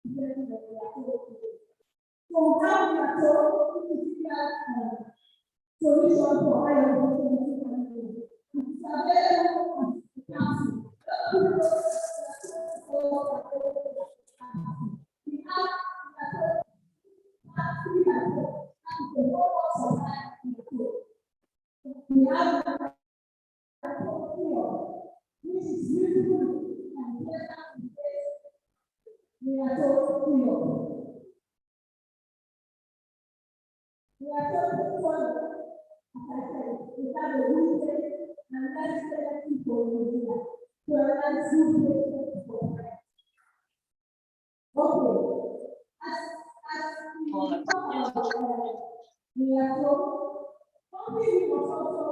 So now we are told solution for higher opportunity and it's available at the council. We have which is beautiful and pleasant. We are told we are told as I said, we have a wisdom and necessary people in here to analyze good people. Okay. We are told something was also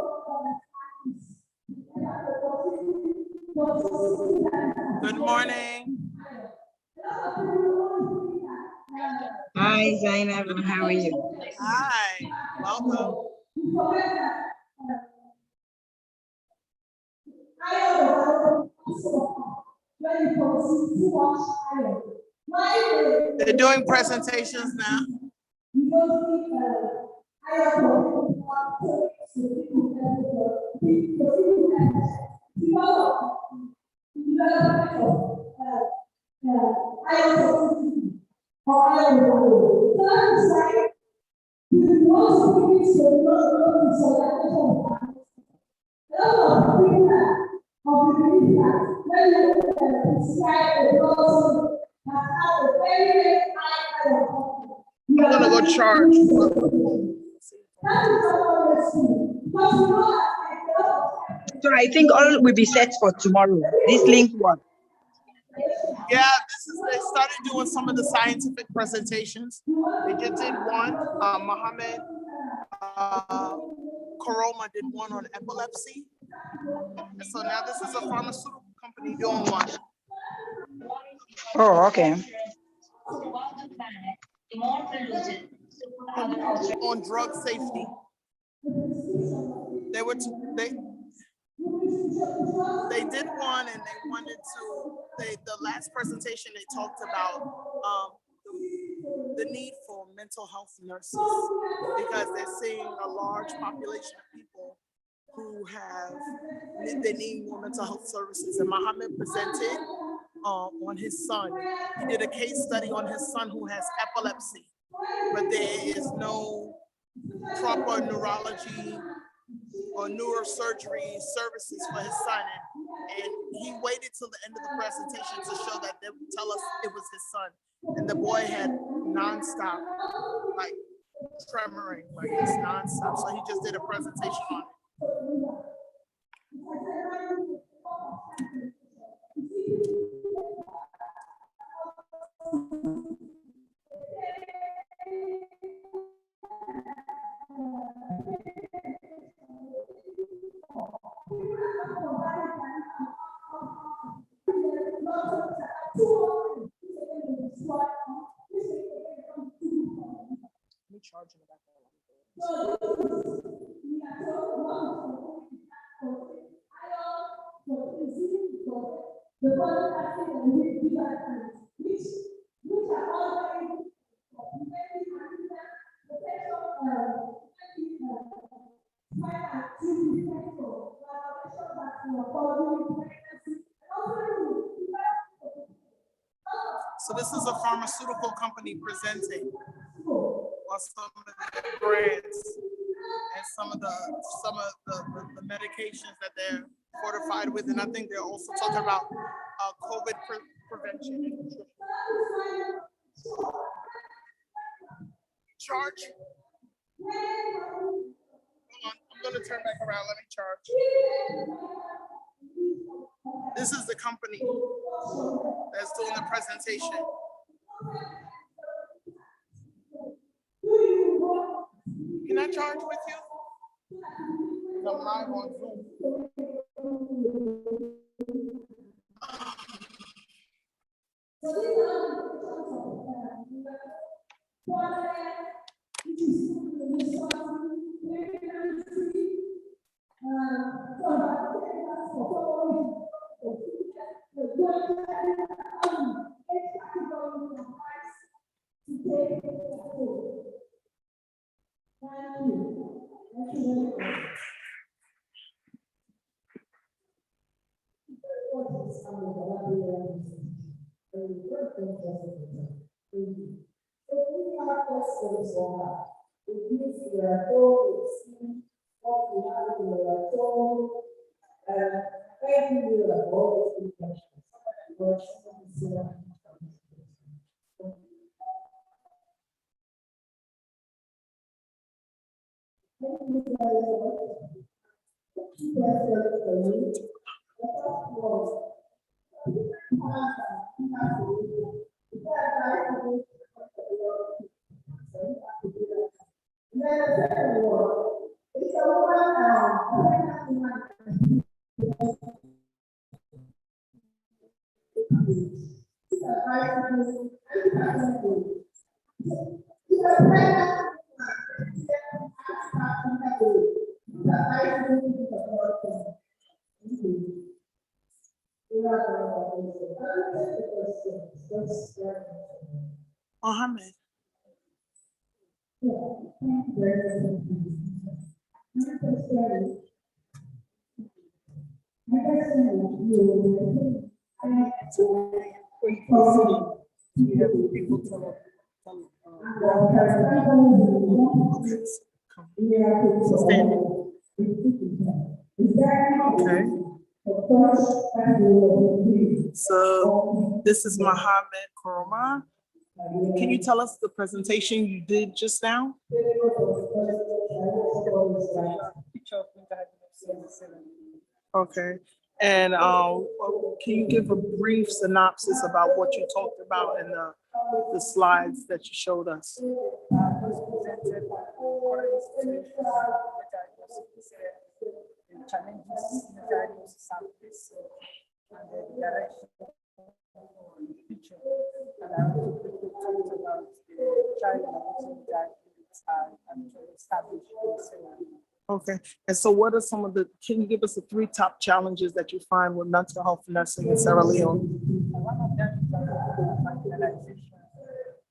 Good morning. Hi, Zainab. How are you? Hi. Welcome. They're doing presentations now. I'm gonna go charge. So I think all will be set for tomorrow. This link one. Yeah, they started doing some of the scientific presentations. They just did one. Mohammed Karoma did one on epilepsy. And so now this is a pharmaceutical company doing one. Oh, okay. On drug safety. They did one and they wanted to, the last presentation they talked about the need for mental health nurses because they're seeing a large population of people who they need more mental health services. And Mohammed presented on his son. He did a case study on his son who has epilepsy, but there is no proper neurology or neurosurgery services for his son. And he waited till the end of the presentation to show that they would tell us it was his son. And the boy had nonstop, like tremoring, like it's nonstop. So he just did a presentation on it. Charging about So this is a pharmaceutical company presenting on some of the brands and some of the medications that they're fortified with, and I think they're also talking about COVID prevention. Charge. Hold on, I'm gonna turn back around. Let me charge. This is the company that's doing the presentation. Can I charge with you? I'm live on Zoom. Mohammed. Okay. So this is Mohammed Kurma. Can you tell us the presentation you did just now? Okay. And can you give a brief synopsis about what you talked about in the slides that you showed us? Challenges in the diagnosis of this and the direction for the future. And I also talked about the child that are actually established in Sierra Leone. Okay. And so what are some of the, can you give us the 3 top challenges that you find with mental health nursing in Sierra Leone? And one of them is marginalization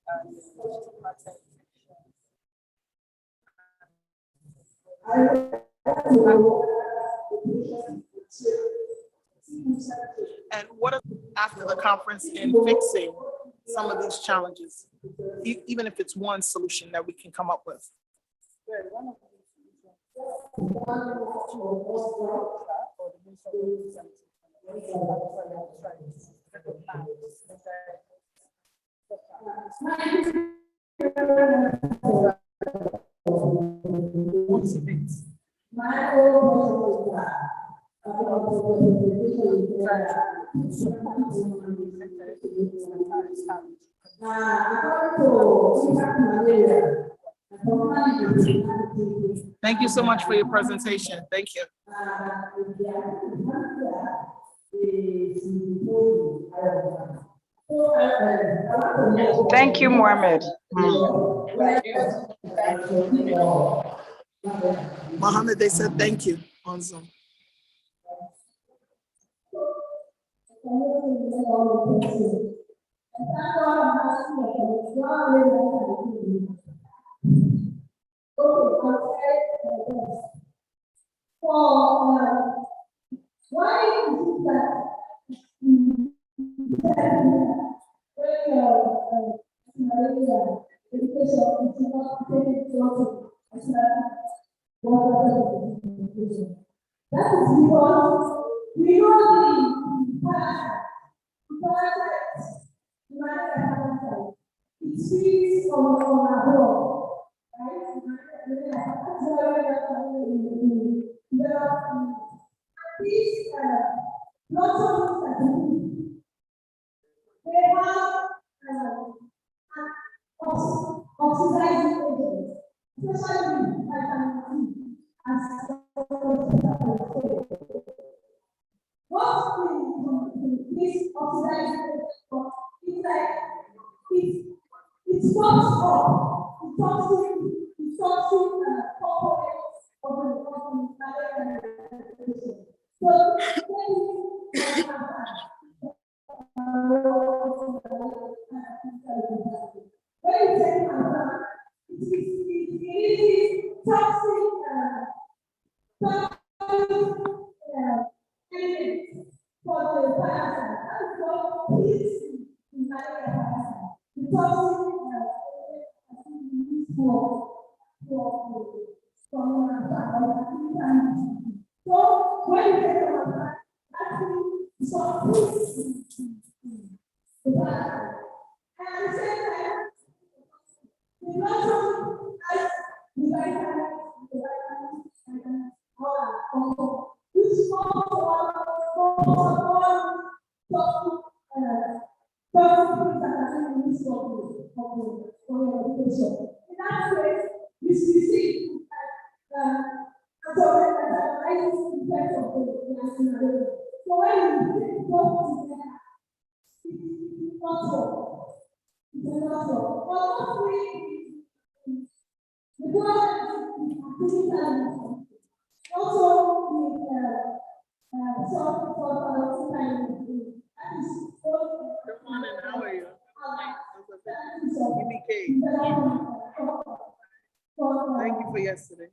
and stigmatization. And what are, after the conference, in fixing some of these challenges, even if it's one solution that we can come up with? Well, one of the Thank you so much for your presentation. Thank you. Thank you, Mohammed. Mohammed, they said thank you on Zoom. That is because we know the past, it speaks on our own, right? That's why we are these lots of things they have oxidizing agents, especially vitamin C, as what this oxidizing agent is like it stops up, it toxic components of the nutrition. So when you take So when you get on that, actually stop the battle. And at the same time, the battle as the right and all which falls on things that are in this for your education. In that case, you see so when you go together, it's also but mostly the problem also with some for that is Good morning, how are you? EBK. Thank you for yesterday.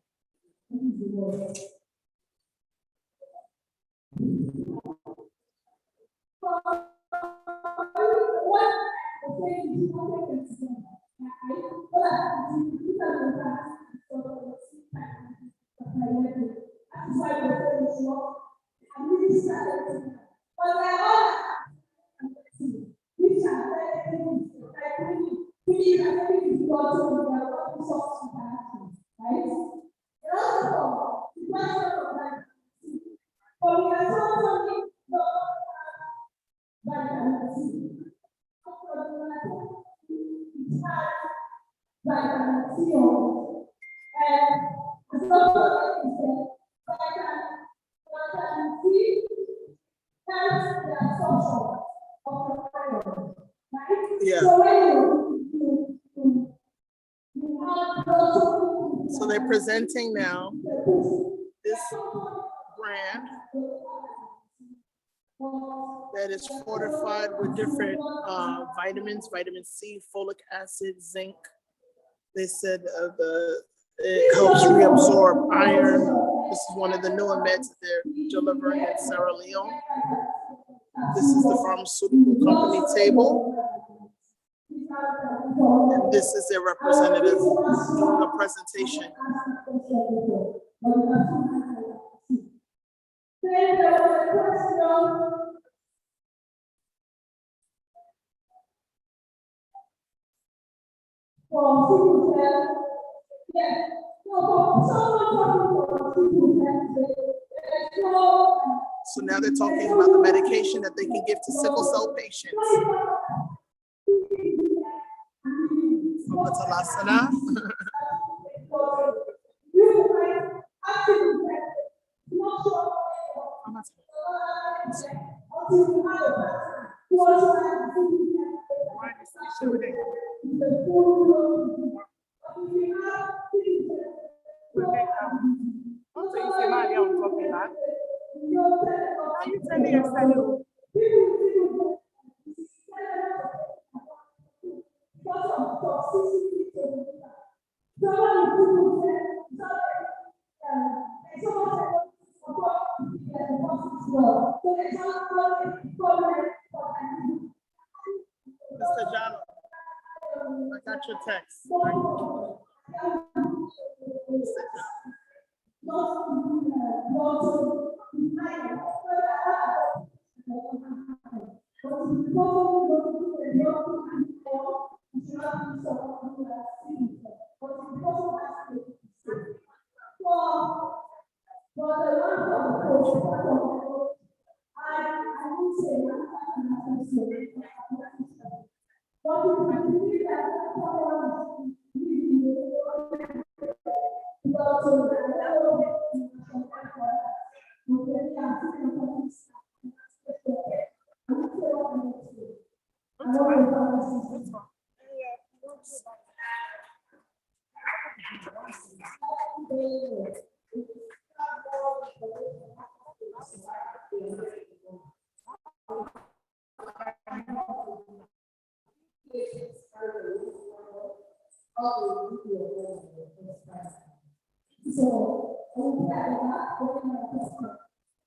Yeah. So they're presenting now this brand that is fortified with different vitamins, vitamin C, folic acid, zinc. They said it helps reabsorb iron. This is one of the newer meds that they're delivering in Sierra Leone. This is the pharmaceutical company table. And this is their representative doing a presentation. So now they're talking about the medication that they can give to sickle cell patients. Talasana. Mr. John, I got your text.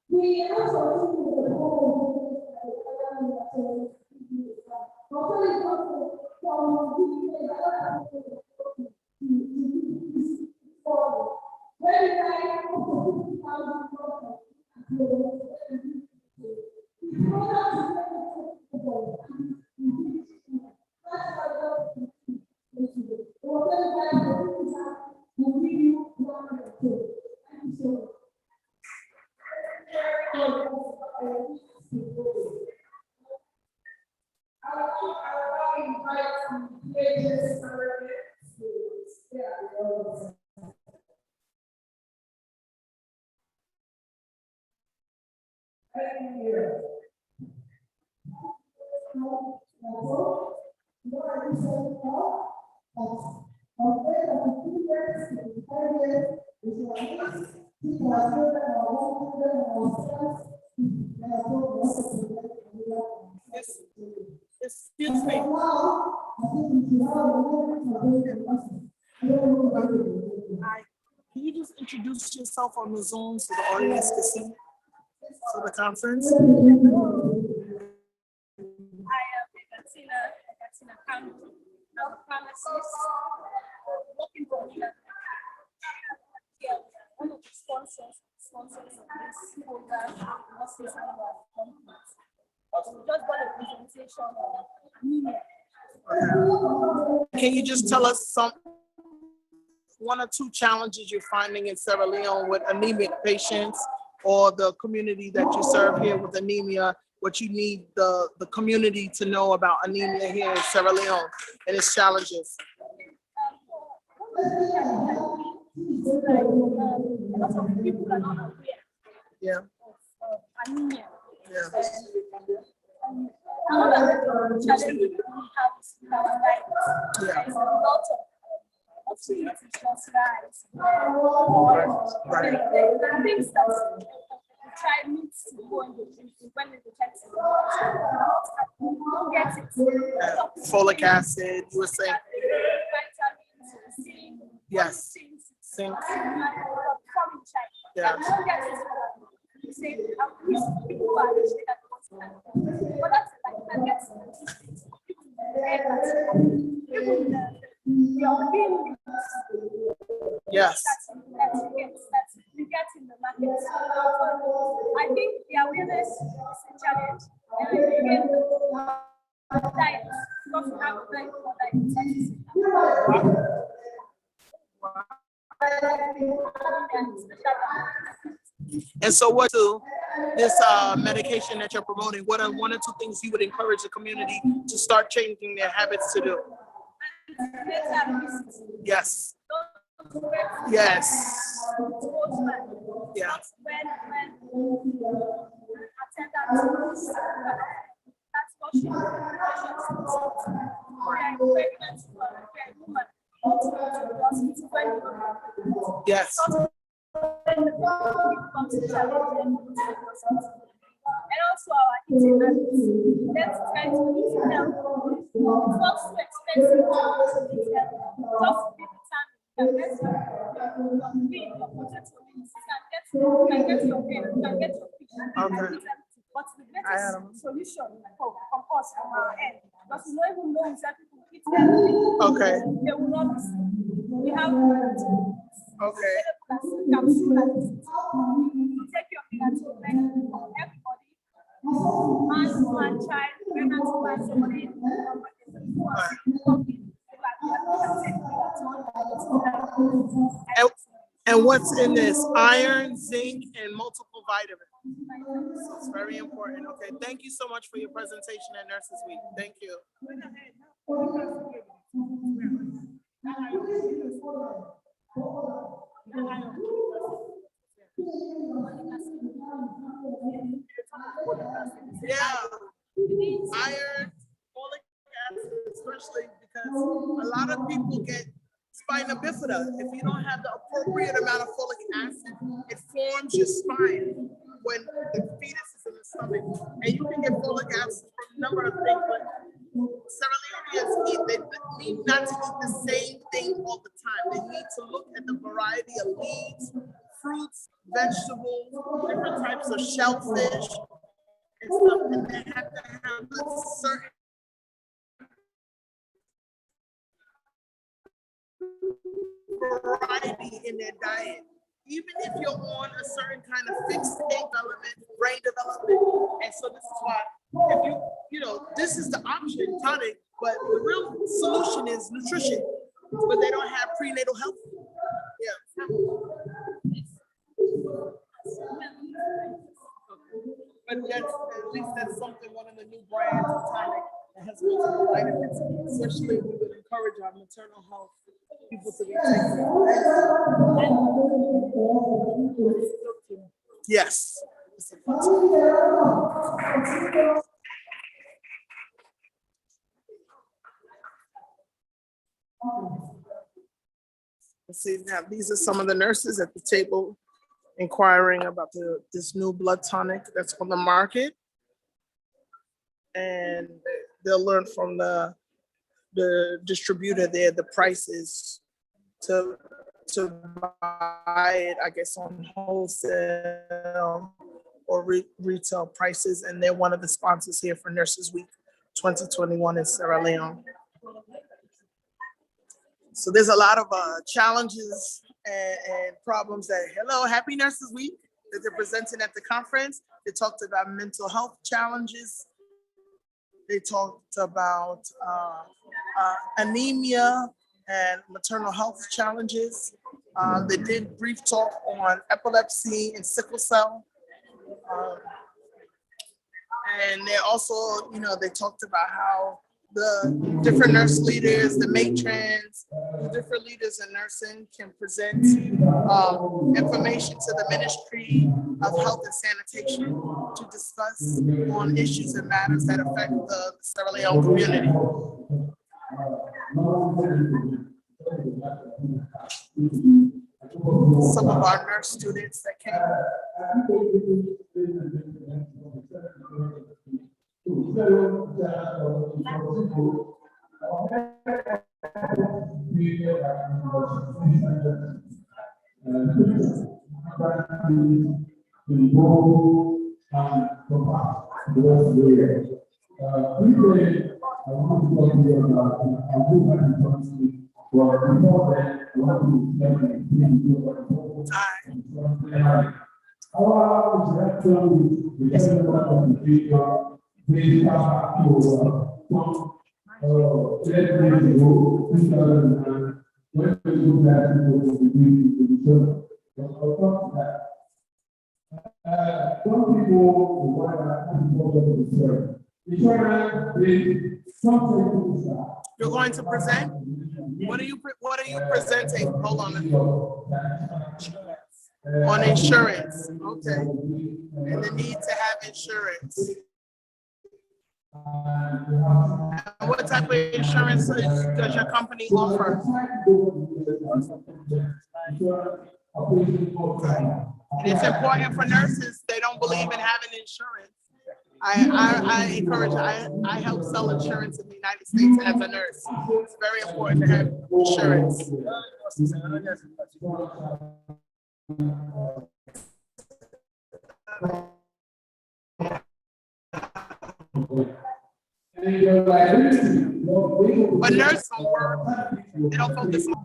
We also Excuse me. Can you just introduce yourself on the Zoom so the audience can see for the conference? I am a County. I'm a pharmacist working for me. One of the sponsors of this program was this conference. We just got a presentation on anemia. Can you just tell us one or two challenges you're finding in Sierra Leone with anemic patients, or the community that you serve here with anemia, what you need the community to know about anemia here in Sierra Leone and its challenges? A lot of people are not aware Yeah. of anemia. Yeah. Another challenge we have is with our diet. Yeah. There's a lot of things rice. Things that the child needs to go in when the child don't get it. Folic acid, you were saying? Vitamins, zinc, Yes. zinc. Yeah. You say, people are actually that but that's like, I guess, Yes. That you get in the market. I think the awareness is a challenge. And again, diet, because we have diet for diabetes. And so what do this medication that you're promoting, what are one or two things you would encourage the community to start changing their habits to do? Yes. Yes. Yeah. Yes. And also our eating habits. Let's try to eat healthy. It's not so expensive to eat healthy. Just be determined. You can get your potato beans, you can get your bean, you can get your fish. Okay. But the greatest solution from us, from our end, because we don't even know exactly who eat healthy. Okay. They will not be sick. We have okay. Take your minutes to everybody, man, child, pregnant woman, somebody. And what's in this? Iron, zinc, and multiple vitamins. So it's very important. Okay, thank you so much for your presentation at Nurses Week. Thank you. Yeah, iron, folic acid, especially because a lot of people get spina bifida. If you don't have the appropriate amount of folic acid, it forms your spine when the fetus is in the stomach. And you can get folic acid from a number of things, but Sierra Leoneans they need not to eat the same thing all the time. They need to look at the variety of leaves, fruits, vegetables, different types of shellfish, and stuff. And they have to have a certain variety in their diet. Even if you're on a certain kind of fixed development, brain development. And so this is why if this is the option, tonic, but the real solution is nutrition. But they don't have prenatal health. Yeah. But at least that's something, one of the new brands of tonic that has multiple vitamins, especially we would encourage our maternal health people to be taking it. Yes. Let's see now. These are some of the nurses at the table inquiring about this new blood tonic that's on the market, and they'll learn from the distributor there the prices to buy it, I guess, on wholesale or retail prices, and they're one of the sponsors here for Nurses Week 2021 in Sierra Leone. So there's a lot of challenges and problems that, Happy Nurses Week, that they're presenting at the conference. They talked about mental health challenges. They talked about anemia and maternal health challenges. They did brief talk on epilepsy and sickle cell. And they also, they talked about how the different nurse leaders, the matrons, the different leaders in nursing can present information to the Ministry of Health and Sanitation to discuss on issues and matters that affect the Sierra Leone community. Some of our nurse students that came. You're going to present? What are you presenting? Hold on. On insurance. Okay. And the need to have insurance. And what type of insurance does your company offer? And it's important for nurses. They don't believe in having insurance. I encourage, I help sell insurance in the United States as a nurse. It's very important to have insurance. But nurses don't work. They don't focus on.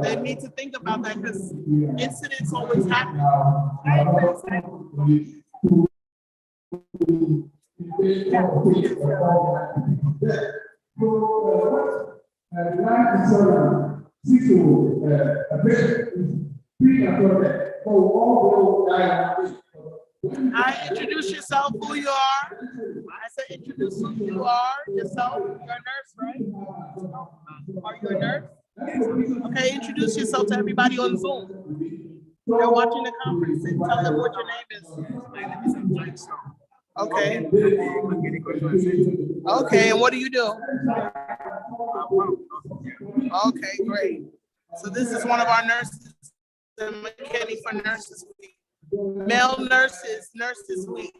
They need to think about that because incidents always happen. Introduce yourself, who you are. I said introduce who you are, yourself. You're a nurse, right? Are you a nurse? Okay, introduce yourself to everybody on Zoom. They're watching the conference and tell them what your name is. Okay. Okay, and what do you do? Okay, great. So this is one of our nurses, the McKinney for Nurses Week. Male nurses, Nurses Week.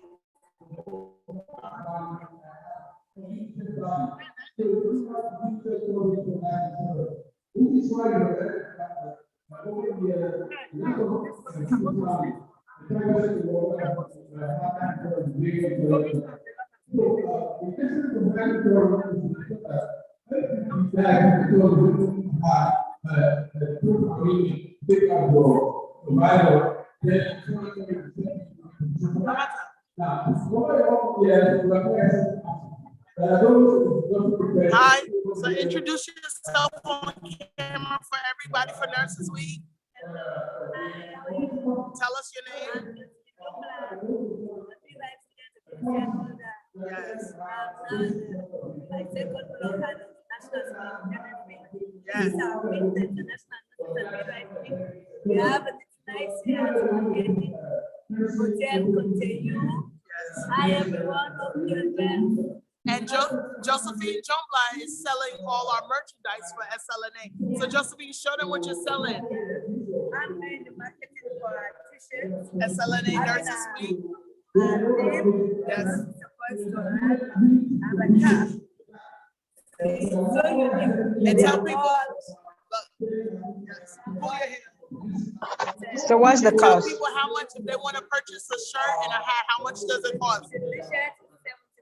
Hi, so introduce yourself on camera for everybody for Nurses Week. Tell us your name. Yes. Yes. We have a nice here to hotel continue. Hi everyone, hope you're well. And Josephine Jombla is selling all our merchandise for SLNA. So Josephine, show them what you're selling. I'm doing the marketing for our t-shirts. SLNA Nurses Week. Yes. And tell people. Yes. Pull your hair. So what's the Tell cost? people how much if they want to purchase a shirt and a hat. How much does it cost? The t-shirt is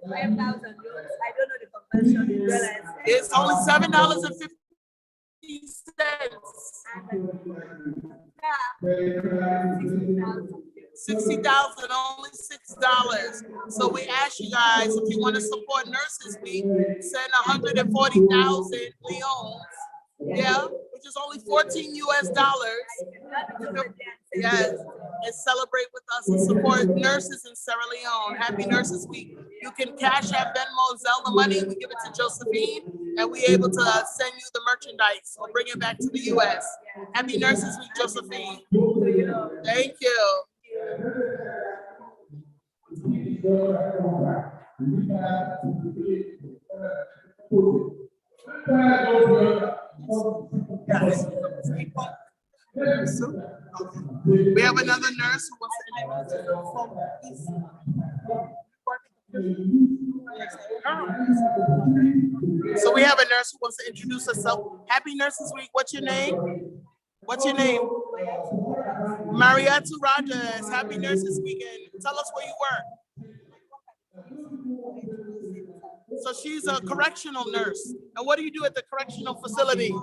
75,000 euros. I don't know the conversion in dollars. It's only $7.50. 60,000, only $6. So we ask you guys, if you want to support Nurses Week, send 140,000 Leones, yeah, which is only $14 US. Yes, and celebrate with us and support nurses in Sierra Leone. Happy Nurses Week. You can cash at Venmo, Zelle the money. We give it to Josephine, and we able to send you the merchandise or bring it back to the US. Happy Nurses Week, Josephine. Thank you. Yes. We have another nurse who wants to introduce. So we have a nurse who wants to introduce herself. Happy Nurses Week. What's your name? What's your name? Marietta Rogers. Happy Nurses Weekend. Tell us where you work. So she's a correctional nurse. And what do you do at the correctional facility?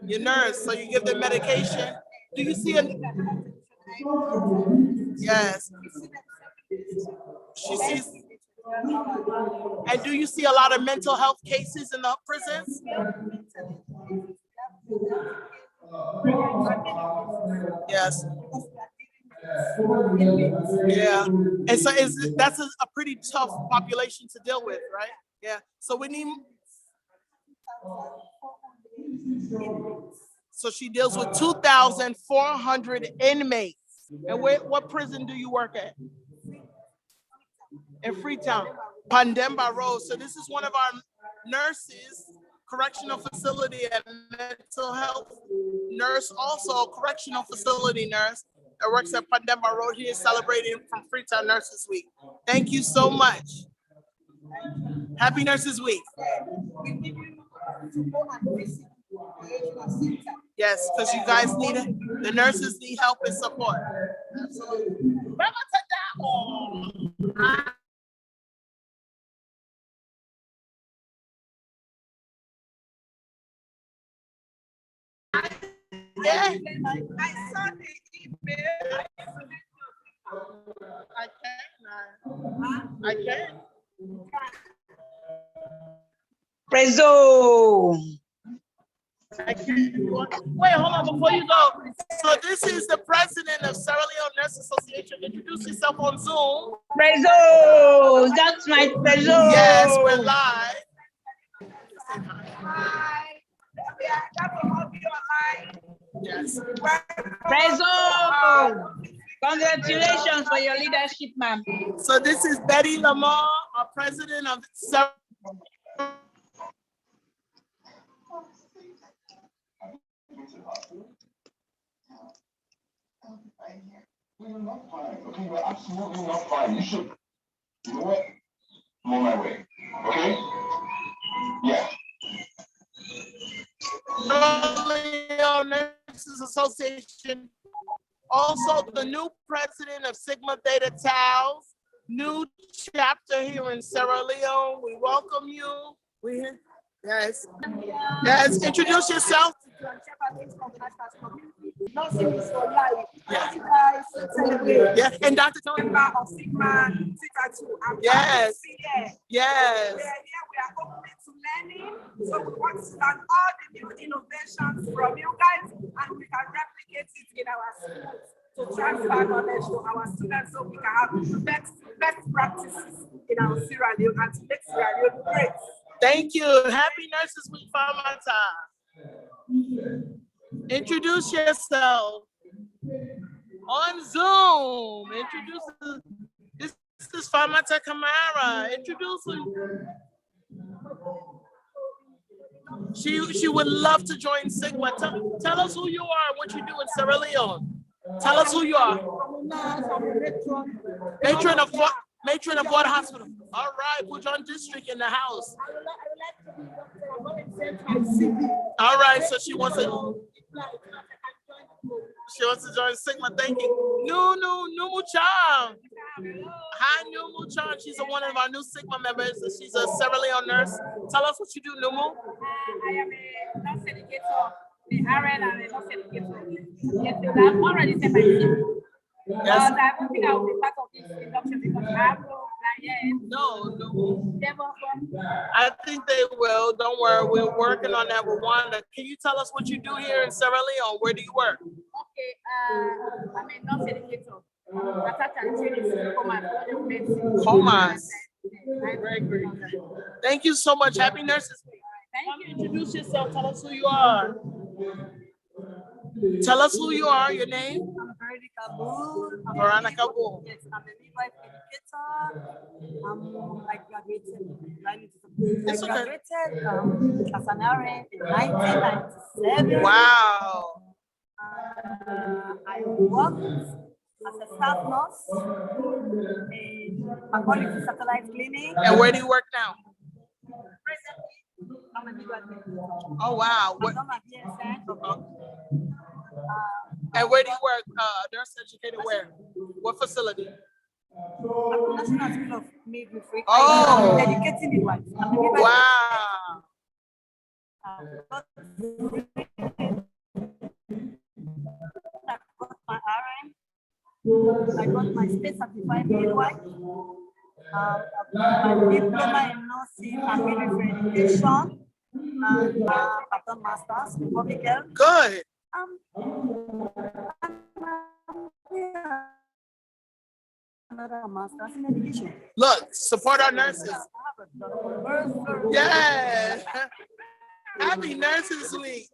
You're a nurse, so you give them medication. Do you see a... Yes. She sees... And do you see a lot of mental health cases in the prisons? Yes. Yeah. And so that's a pretty tough population to deal with, right? Yeah. So we need... So she deals with 2,400 inmates. And what prison do you work at? In Freetown, Pandemba Road. So this is one of our nurses, correctional facility and mental health nurse, also correctional facility nurse that works at Pandemba Road. He is celebrating from Freetown Nurses Week. Thank you so much. Happy Nurses Week. Yes, because you guys need it. The nurses need help and support. Absolutely. Yeah, I saw the email. I can. Prezo. Wait, hold on before you go. So this is the president of Sierra Leone Nurse Association. Introduce yourself on Zoom. Prezo. That's my Prezo. Yes, we're live. Hi. That will help you online. Yes. Prezo. Congratulations for your leadership, ma'am. So this is Betty Lamar, our president of Sierra. You're not fine. Okay, you're absolutely not fine. You should. You know what? I'm on my way. Okay? Yeah. Leone Nurses Association. Also the new president of Sigma Theta Tau, new chapter here in Sierra Leone. We welcome you. Yes. Yes, introduce yourself. Yeah, and Dr. Tony. Yes. Yes. We are open to learning, so we want to learn all the new innovations from you guys, and we can replicate it in our schools to transfer knowledge to our students, so we can have best practices in our Sierra Leone and to make Sierra Leone great. Thank you. Happy Nurses Week, Famata. Introduce yourself on Zoom. This is Famata Kamara. Introduce her. She would love to join Sigma. Tell us who you are and what you do in Sierra Leone. Tell us who you are. Matron of what hospital? All right, Pujon District in the house. All right, so she wants to join Sigma. Thank you. Numu Chan. Hi, Numu Chan. She's one of our new Sigma members. She's a Sierra Leone nurse. Tell us what you do, Numu. I am a nurse educator, the RN and a nurse educator. Yes, I've already said my name. Yes. I don't think I will be part of this induction because I have no client. No. I think they will. Don't worry. We're working on that with Wanda. Can you tell us what you do here in Sierra Leone? Where do you work? Okay, I'm a nurse educator. Comas. Very great. Thank you so much. Happy Nurses Week. Thank you. Introduce yourself. Tell us who you are. Tell us who you are, your name. I'm Veronica Bull. Veronica Bull. Yes, I'm a midwife educator. I graduated. It's okay. As an RN in 1997. Wow. I worked as a staff nurse in Quality Satellite Clinic. And where do you work now? Presently, I'm a midwife educator. Oh, wow. I've done my BSN. And where do you work? Nurse educator where? What facility? National School of Midwifery. Oh. I'm educating midwives. I'm a midwife. Wow. I got my RN. I got my state certified midwife. I've got my diploma in nursing and midwifery education. And I've done masters in public health. Good. Another master's in education. Look, support our nurses. Yeah. Happy Nurses Week.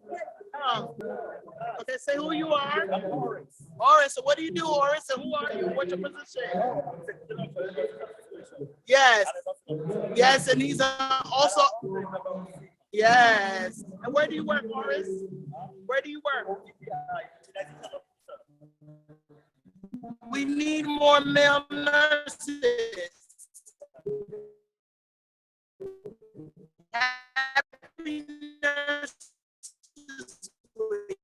Okay, say who you are. Horace. So what do you do, Horace? And who are you? What's your position? Yes. Yes, and he's also. Yes. And where do you work, Horace? Where do you work? We need more male nurses. Happy Nurses Week.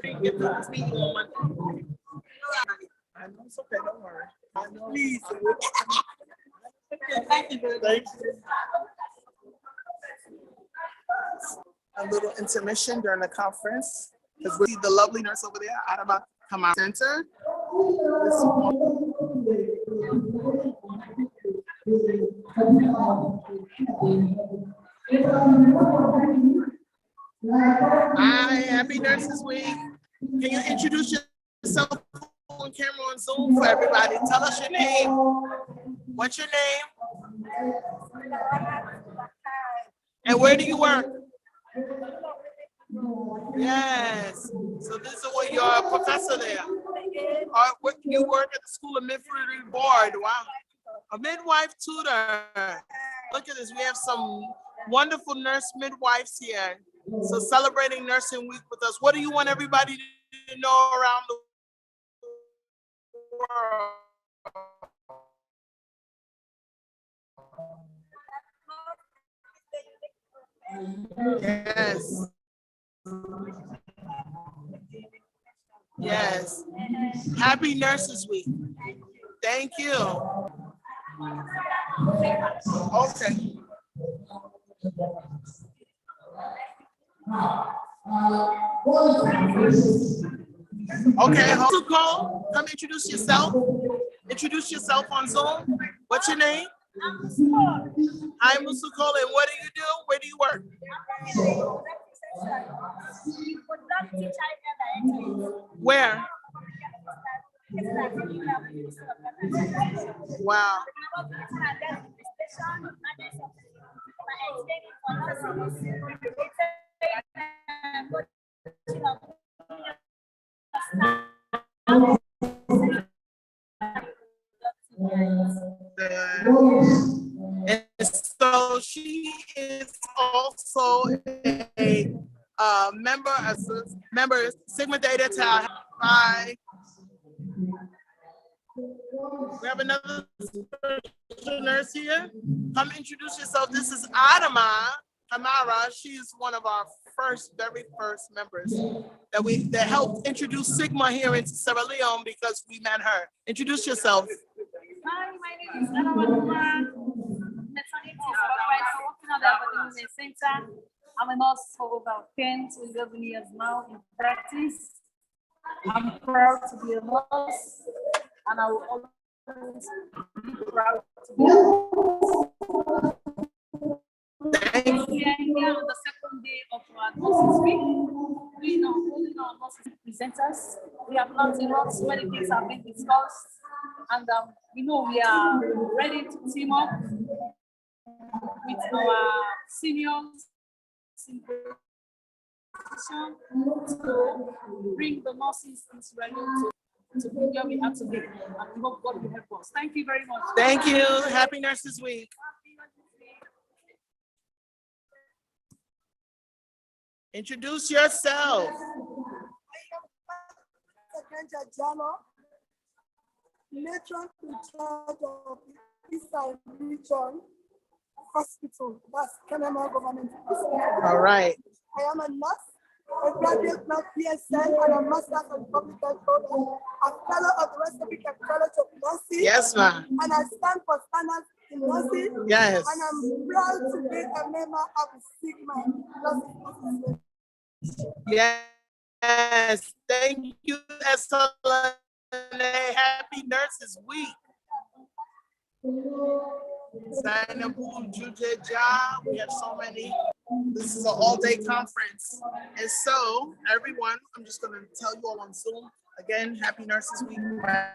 Thank Get to this meeting on Monday. I know it's okay, don't worry. I know. Please. Thank you. Thank you. A little intermission during the conference because we see the lovely nurse over there out of our command center. Hi, happy Nurses Week. Can you introduce yourself on camera on Zoom for everybody? Tell us your name. What's your name? And where do you work? Yes. So this is what you're a professor there. You work at the School of Midwifery Board. Wow. A midwife tutor. Look at this. We have some wonderful nurse midwives here. So celebrating Nursing Week with us. What do you want everybody to know around the world? Yes. Yes. Happy Nurses Week. Thank you. Okay. Okay, Musuko, come introduce yourself. Introduce yourself on Zoom. What's your name? Hi, Musuko, and what do you do? Where do you work? Where? Wow. And so she is also a member Sigma Theta Tau. Hi. We have another nurse here. Come introduce yourself. This is Adama Hamara. She's one of our very first members that helped introduce Sigma here into Sierra Leone because we met her. Introduce yourself. Hi, my name is Adama. Maternity supervisor working at the Aberdeen Center. I'm a nurse for over 10 to 11 years now in practice. I'm proud to be a nurse, and I will always be proud to be a nurse. We are here on the second day of our Nurses Week. We know only our nurses presenters. We have learned a lot, so many things have been discussed, and we know we are ready to team up with our seniors in position to bring the nurses into ready to be where we have to be. And we hope God will help us. Thank you very much. Thank you. Happy Nurses Week. Introduce yourself. Matron in charge of the Eastern Region Hospital. That's Kenema Government Hospital. All right. I am a nurse, a graduate nurse PSN, and a master's in public health program, a fellow of the West African College of Nursing. Yes, ma'am. And I stand for standards in nursing. Yes. And I'm proud to be a member of the Sigma Nursing. Yes. Thank you, Estella. Happy Nurses Week. Zainabu Jujeja. We have so many. This is an all-day conference. And so, everyone, I'm just going to tell you all on Zoom. Again, Happy Nurses Week. My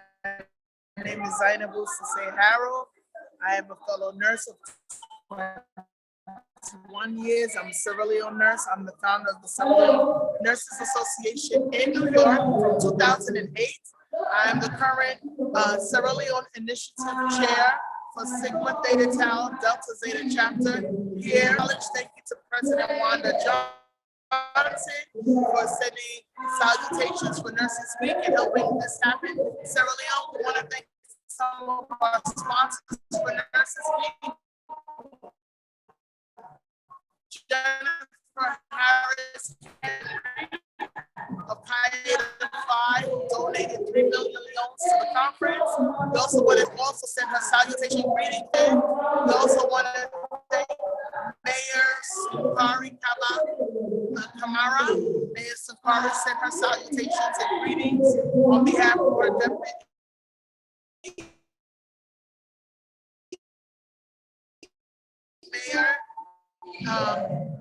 name is Zainabu Sase Harrell. I am a fellow nurse of 21 years. I'm a Sierra Leone nurse. I'm the founder of the Sierra Leone Nurses Association in New York from 2008. I am the current Sierra Leone Initiative Chair for Sigma Theta Tau Delta Zeta Chapter here. Thank you to President Wanda Johnson for sending salutations for Nurses Week and helping this happen. Sierra Leone, we want to thank some of our sponsors for Nurses Week. Jennifer Harris of Pi 5 donated 3 million leones to the conference. We also want to send her salutation greeting. We also want to thank Mayor Sukari Kamara. Mayor Sukari sent her salutations and greetings on behalf of her deputy mayor.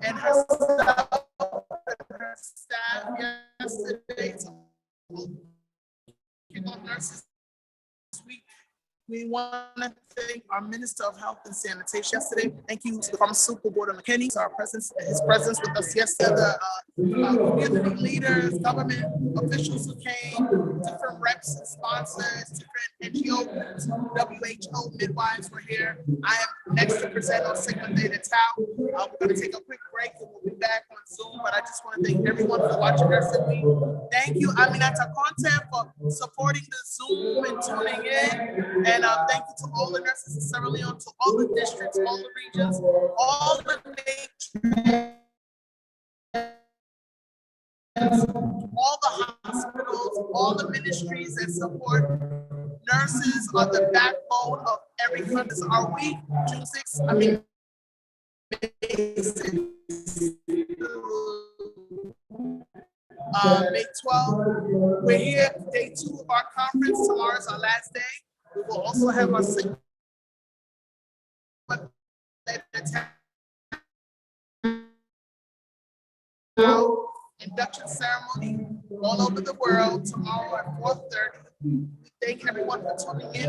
And herself and her staff yesterday to kick off Nurses Week We want to thank our Minister of Health and Sanitation yesterday. Thank you to the Pharmaceutical Board of McKinney, for his presence with us yesterday, the community leaders, government officials who came, different reps and sponsors, different NGO groups, WHO midwives were here. I am next to present on Sigma Theta Tau. We're going to take a quick break and we'll be back on Zoom, but I just want to thank everyone for watching Nursing Week. Thank you, Aminata Content, for supporting the Zoom and tuning in. And thank you to all the nurses in Sierra Leone, to all the districts, all the regions, all the nations, all the hospitals, all the ministries that support. Nurses are the backbone of every country. Our week, June 6th, May 12th. We're here, day 2 of our conference. Tomorrow is our last day. We will also have our induction ceremony all over the world tomorrow at 4:30. We thank everyone for tuning in.